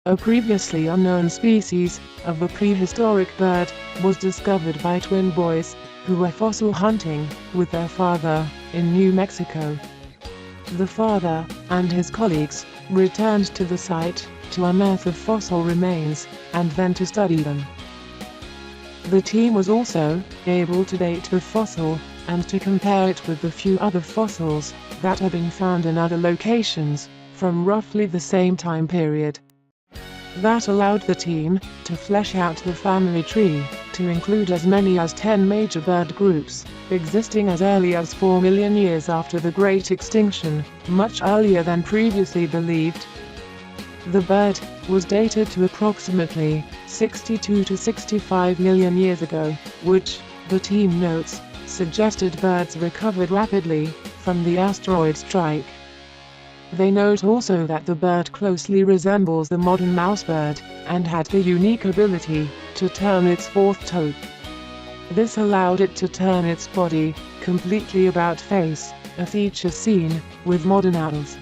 a previously unknown species of a prehistoric bird, was discovered by twin boys who were fossil hunting with their father in New Mexico. The father and his colleagues returned to the site to unearth the fossil remains and then to study them. The team was also able to date the fossil and to compare it with the few other fossils that had been found in other locations from roughly the same time period. That allowed the team to flesh out the family tree to include as many as 10 major bird groups, existing as early as 4 million years after the Great Extinction, much earlier than previously believed. The bird was dated to approximately 62 to 65 million years ago, which, the team notes, suggested birds recovered rapidly from the asteroid strike. They note also that the bird closely resembles the modern mousebird, and had the unique ability to turn its fourth toe. This allowed it to turn its body completely about face, a feature seen with modern owls.